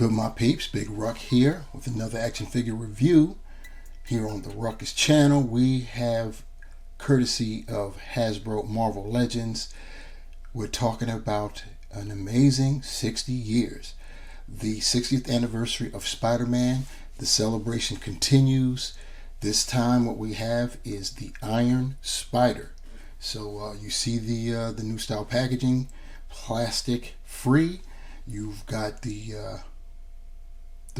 Good, my peeps, Big Ruck here with another action figure review. Here on the Ruckus channel, we have, courtesy of Hasbro Marvel Legends, we're talking about an amazing 60 years. The 60th anniversary of Spider-Man. The celebration continues. This time what we have is the Iron Spider. So you see the new style packaging, plastic free. You've got the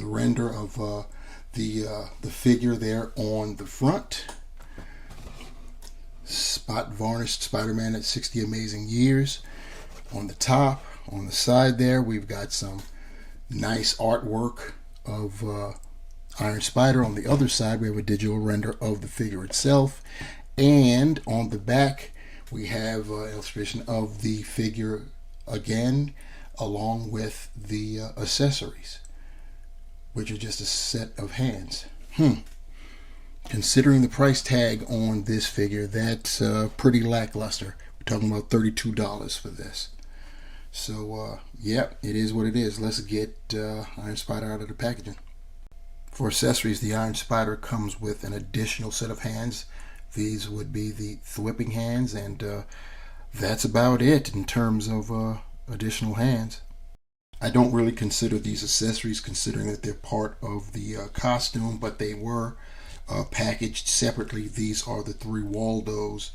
render of the figure there on the front. Spot varnished Spider-Man at 60 amazing years. On the top, on the side there, we've got some nice artwork of Iron Spider. On the other side, we have a digital render of the figure itself. And on the back, we have an illustration of the figure again, along with the accessories, which are just a set of hands. Considering the price tag on this figure, that's pretty lackluster. We're talking about $32 for this. So, yep, it is what it is. Let's get Iron Spider out of the packaging. For accessories, the Iron Spider comes with an additional set of hands. These would be the thwipping hands, and that's about it in terms of additional hands. I don't really consider these accessories, considering that they're part of the costume, but they were packaged separately. These are the 3 Waldos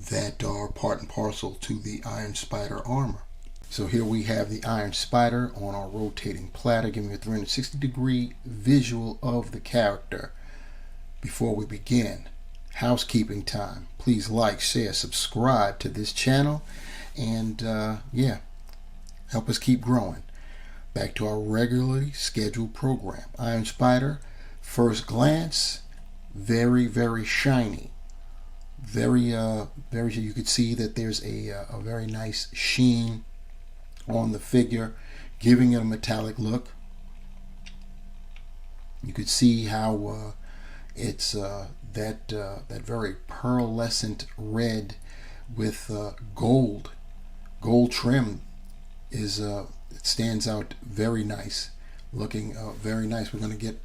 that are part and parcel to the Iron Spider armor. So here we have the Iron Spider on our rotating platter, giving a 360-degree visual of the character. Before we begin, housekeeping time. Please like, share, subscribe to this channel, and yeah, help us keep growing. Back to our regularly scheduled program. Iron Spider, first glance, very, very shiny. Very, you could see that there's a very nice sheen on the figure, giving it a metallic look. You could see how it's that very pearlescent red with gold trim is it stands out very nice, looking very nice. We're going to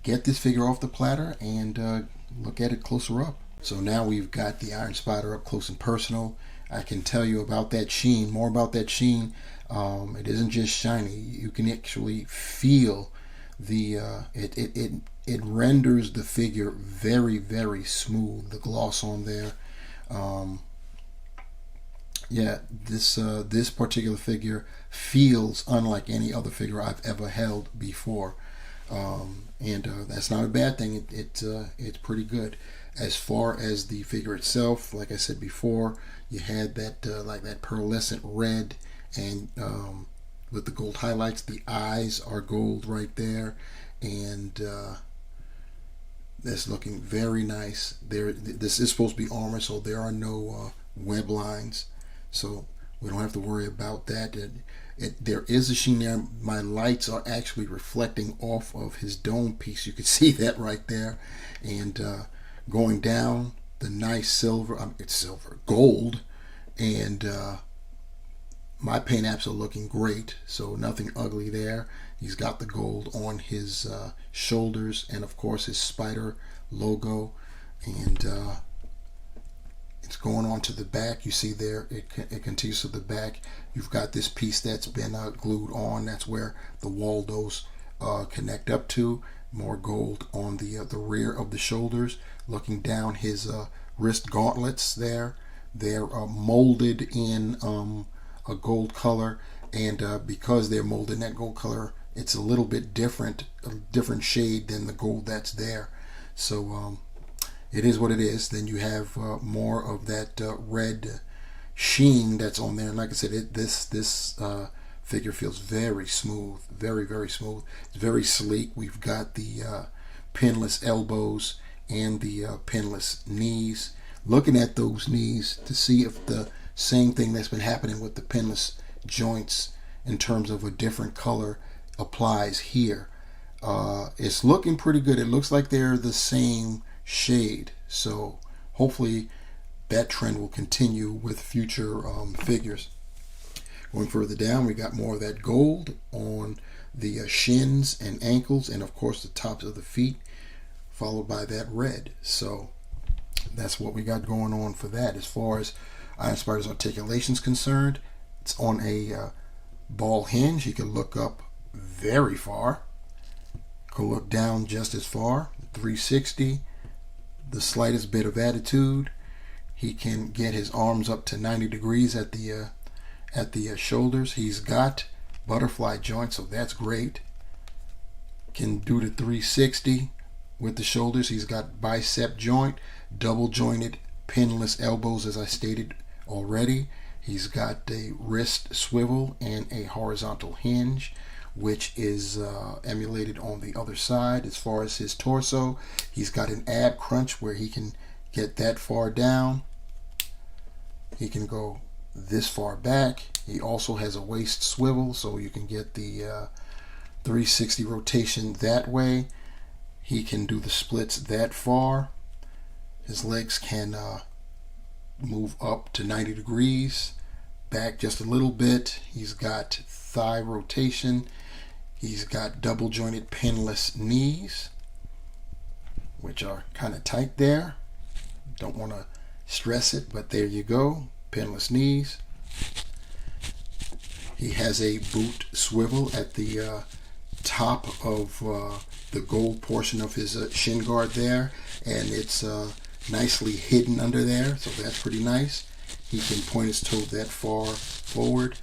get this figure off the platter and look at it closer up. So now we've got the Iron Spider up close and personal. I can tell you about that sheen, more about that sheen. It isn't just shiny. You can actually feel the it renders the figure very, very smooth. The gloss on there. Yeah, this particular figure feels unlike any other figure I've ever held before, and that's not a bad thing. It's pretty good. As far as the figure itself, like I said before, you had that like that pearlescent red, and with the gold highlights. The eyes are gold right there, and that's looking very nice. This is supposed to be armor, so there are no web lines. So we don't have to worry about that. There is a sheen there. My lights are actually reflecting off of his dome piece. You can see that right there. And going down, the nice silver, it's silver, gold. And my paint apps are looking great. So nothing ugly there. He's got the gold on his shoulders, and of course his Spider logo. And it's going on to the back. You see there, it continues to the back. You've got this piece that's been glued on. That's where the Waldos connect up to. More gold on the rear of the shoulders. Looking down his wrist gauntlets there. They're molded in a gold color, and because they're molded in that gold color, it's a little bit different, a different shade than the gold that's there. So it is what it is. Then you have more of that red sheen that's on there. And like I said, this figure feels very smooth, very, very smooth. It's very sleek. We've got the pinless elbows and the pinless knees. Looking at those knees to see if the same thing that's been happening with the pinless joints in terms of a different color applies here. It's looking pretty good. It looks like they're the same shade, so hopefully that trend will continue with future figures. Going further down, we got more of that gold on the shins and ankles, and of course the tops of the feet, followed by that red. So that's what we got going on for that. As far as Iron Spider's articulation is concerned, it's on a ball hinge. He can look up very far, can look down just as far, 360, the slightest bit of attitude. He can get his arms up to 90 degrees at the shoulders. He's got butterfly joints, so that's great. Can do the 360 with the shoulders. He's got bicep joint, double jointed pinless elbows, as I stated already. He's got a wrist swivel and a horizontal hinge, which is emulated on the other side. As far as his torso, he's got an ab crunch where he can get that far down. He can go this far back. He also has a waist swivel, so you can get the 360 rotation that way. He can do the splits that far. His legs can move up to 90 degrees, back just a little bit. He's got thigh rotation. He's got double jointed pinless knees, which are kind of tight there. Don't want to stress it, but there you go, pinless knees. He has a boot swivel at the top of the gold portion of his shin guard there, and it's nicely hidden under there, so that's pretty nice. He can point his toe that far forward,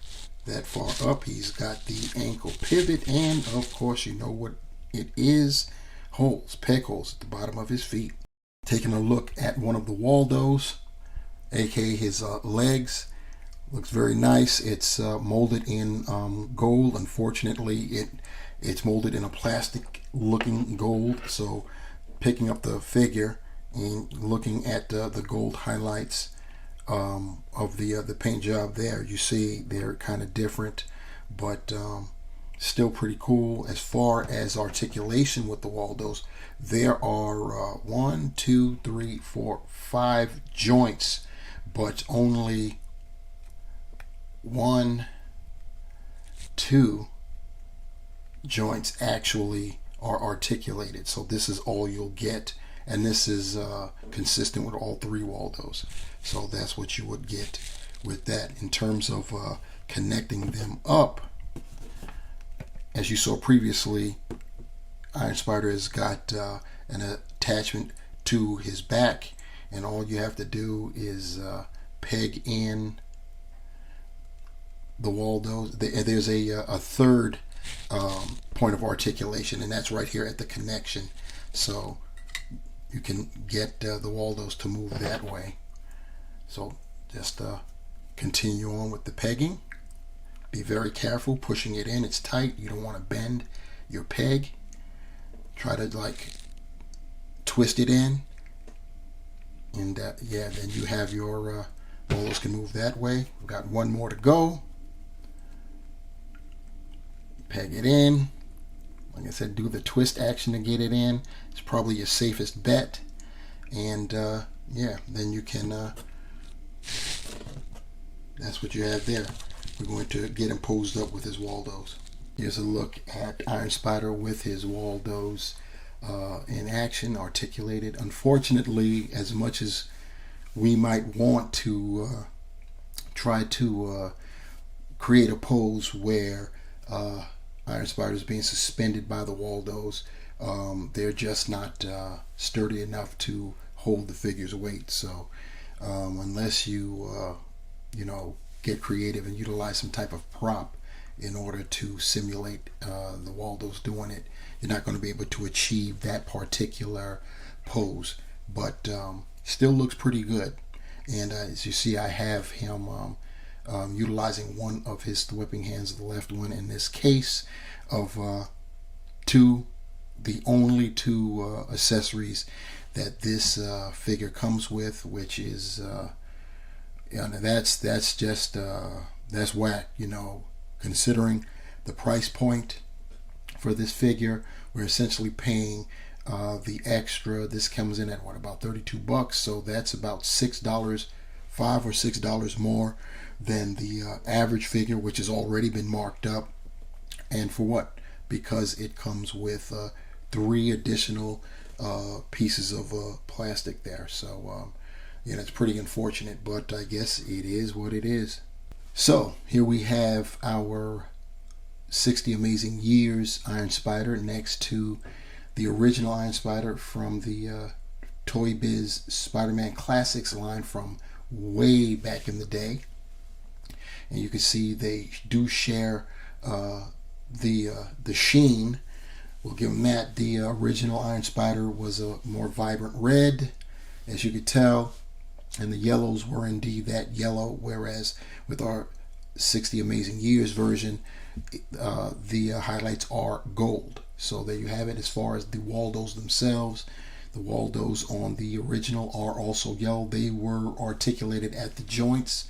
that far up. He's got the ankle pivot, and of course you know what it is, holes, peg holes at the bottom of his feet. Taking a look at one of the Waldos, aka his legs, looks very nice. It's molded in gold. Unfortunately, it's molded in a plastic looking gold, so picking up the figure and looking at the gold highlights of the paint job there, you see they're kind of different, but still pretty cool. As far as articulation with the Waldos, there are 1, 2, 3, 4, 5 joints, but only 1, 2 joints actually are articulated. So this is all you'll get, and this is consistent with all 3 Waldos. So that's what you would get with that. In terms of connecting them up, as you saw previously, Iron Spider has got an attachment to his back, and all you have to do is peg in the Waldos. There's a third point of articulation, and that's right here at the connection. So you can get the Waldos to move that way. So just continue on with the pegging. Be very careful pushing it in. It's tight. You don't want to bend your peg. Try to like twist it in, and yeah, then you have your Waldos can move that way. We've got one more to go. Peg it in. Like I said, do the twist action to get it in. It's probably your safest bet. And yeah, then you can, that's what you have there. We're going to get him posed up with his Waldos. Here's a look at Iron Spider with his Waldos in action, articulated. Unfortunately, as much as we might want to try to create a pose where Iron Spider is being suspended by the Waldos, they're just not sturdy enough to hold the figure's weight. So unless you you know, get creative and utilize some type of prop in order to simulate the Waldos doing it, you're not going to be able to achieve that particular pose. But still looks pretty good. And as you see, I have him utilizing one of his whipping hands, the left one, in this case of the only 2 accessories that this figure comes with, which is that's just that's whack, you know, considering the price point for this figure. We're essentially paying the extra. This comes in at what, about $32, so that's about $6, $5 or $6 more than the average figure, which has already been marked up. And for what, because it comes with 3 additional pieces of plastic there. So it's pretty unfortunate, but I guess it is what it is. So here we have our 60 Amazing Years Iron Spider next to the original Iron Spider from the Toy Biz Spider-Man Classics line from way back in the day. And you can see they do share the sheen. We'll give them that. The original Iron Spider was a more vibrant red, as you could tell, and the yellows were indeed that yellow, whereas with our 60 Amazing Years version, the highlights are gold. So there you have it. As far as the Waldos themselves, the Waldos on the original are also yellow. They were articulated at the joints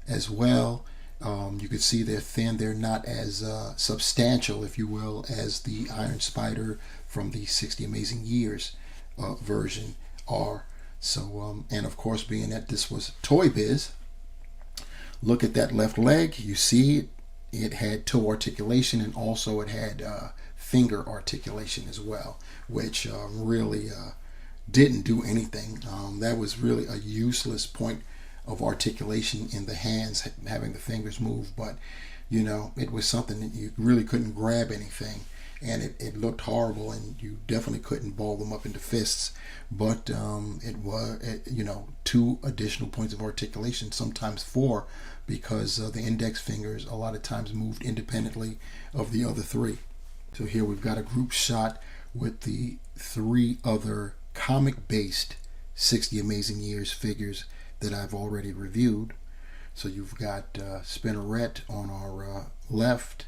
as well. You can see they're thin. They're not as substantial, if you will, as the Iron Spider from the 60 Amazing Years version are. So, and of course, being that this was Toy Biz, look at that left leg. You see it had toe articulation, and also it had finger articulation as well, which really didn't do anything. That was really a useless point of articulation in the hands, having the fingers move, but it was something that you really couldn't grab anything, and it looked horrible, and you definitely couldn't ball them up into fists. But it was 2 additional points of articulation, sometimes 4, because the index fingers a lot of times moved independently of the other 3. So here we've got a group shot with the 3 other comic-based 60 Amazing Years figures that I've already reviewed. So you've got Spinneret on our left.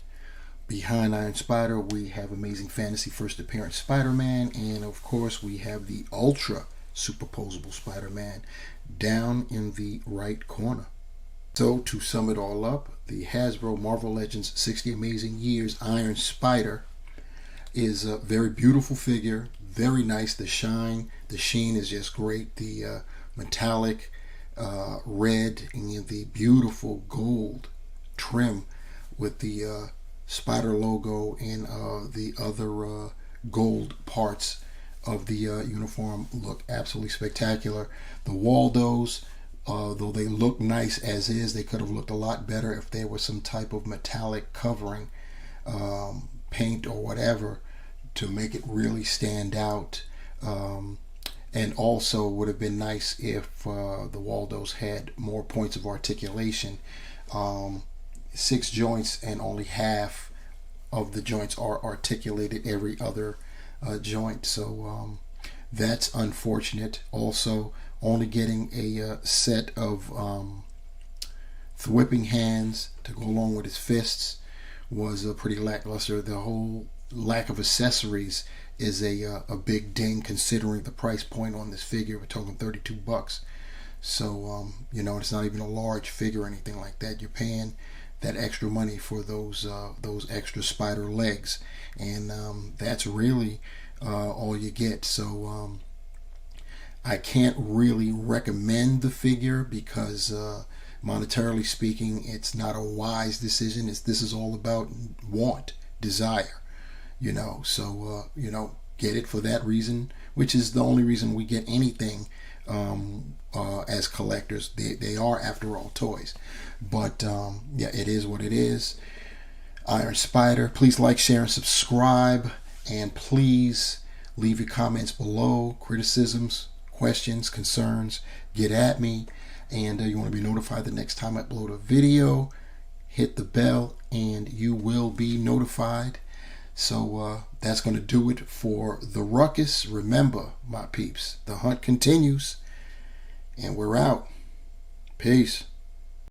Behind Iron Spider, we have Amazing Fantasy First Appearance Spider-Man, and of course we have the Ultra Superposable Spider-Man down in the right corner. So to sum it all up, the Hasbro Marvel Legends 60 Amazing Years Iron Spider is a very beautiful figure, very nice. The sheen is just great. The metallic red and the beautiful gold trim with the Spider logo and the other gold parts of the uniform look absolutely spectacular. The Waldos, though they look nice as is, they could have looked a lot better if there was some type of metallic covering, paint or whatever, to make it really stand out. And also would have been nice if the Waldos had more points of articulation. 6 joints, and only half of the joints are articulated, every other joint. So that's unfortunate. Also, only getting a set of thwipping hands to go along with his fists was pretty lackluster. The whole lack of accessories is a big ding, considering the price point on this figure. We're talking $32. So it's not even a large figure or anything like that. You're paying that extra money for those extra spider legs, and that's really all you get. So I can't really recommend the figure because monetarily speaking, it's not a wise decision. This is all about desire. So get it for that reason, which is the only reason we get anything as collectors. They are, after all, toys. But yeah, it is what it is. Iron Spider, please like, share, and subscribe, and please leave your comments below. Criticisms, questions, concerns, get at me. And you want to be notified the next time I upload a video, hit the bell and you will be notified. So that's going to do it for the ruckus. Remember, my peeps, the hunt continues, and we're out. Peace.